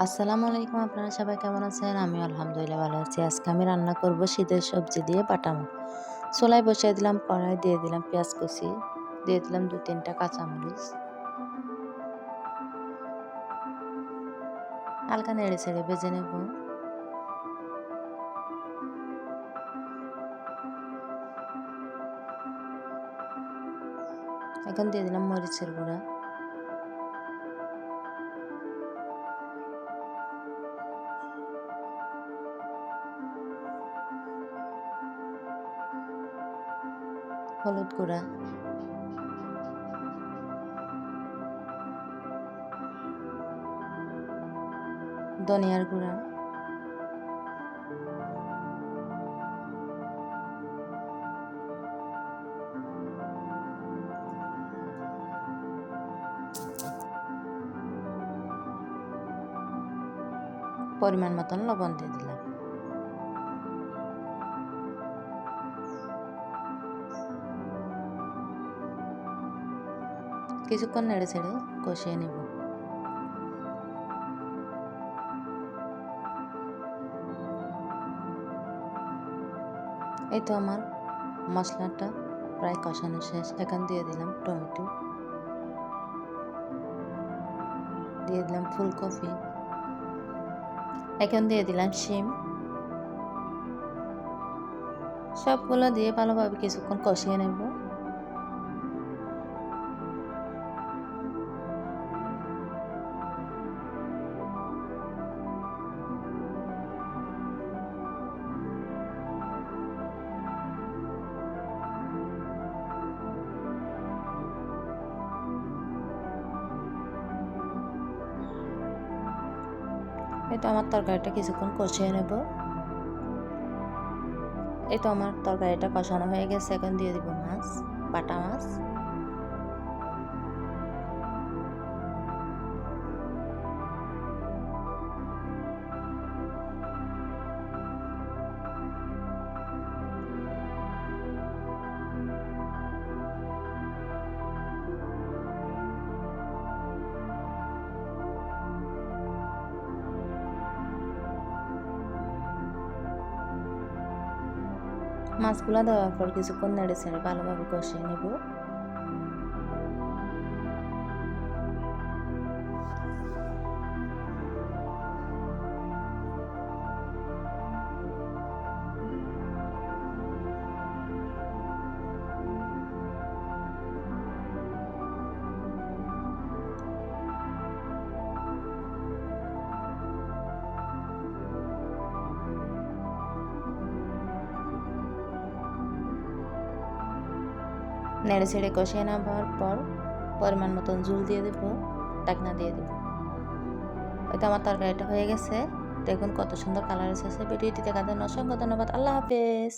আসসালামু আলাইকুম, আপনারা সবাই কেমন আছেন? আমি আলহামদুলিল্লাহ ভালো আছি। আজকে আমি রান্না করব শীতের সবজি দিয়ে বাটা মাছ। চুলায় বসিয়ে দিলাম কড়াই, দিয়ে দিলাম পেঁয়াজ কুচি, দিয়ে দিলাম ২-৩ টা কাঁচামরিচ। হালকা নেড়ে চেড়ে ভেজে নেব। এখন দিয়ে দিলাম মরিচের গুঁড়া, হলুদ গুঁড়া, ধনিয়ার গুঁড়া, পরিমাণ মতন লবণ দিয়ে দিলাম। কিছুক্ষণ নেড়ে চেড়ে কষিয়ে নেব। এই তো আমার মশলাটা প্রায় কষানো শেষ। এখন দিয়ে দিলাম টমেটো, দিয়ে দিলাম ফুলকপি, এখন দিয়ে দিলাম শিম। সবগুলো দিয়ে ভালোভাবে কিছুক্ষণ কষিয়ে নেব। এই তো আমার তরকারিটা কিছুক্ষণ কষিয়ে নেব। এই তো আমার তরকারিটা কষানো হয়ে গেছে। এখন দিয়ে দিব মাছ, বাটা মাছ। মাছগুলো দেওয়ার পর কিছুক্ষণ নেড়ে ছেড়ে ভালোভাবে কষিয়ে নেব। নেড়ে ছেড়ে কষিয়ে নেওয়ার পর পরিমাণ মতন ঝোল দিয়ে দেব, ঢাকনা দিয়ে দেব। হয়তো আমার তরকারিটা হয়ে গেছে। দেখুন কত সুন্দর কালার এসেছে। ভিডিওটি দেখার জন্য অসংখ্য ধন্যবাদ। আল্লাহ হাফেজ।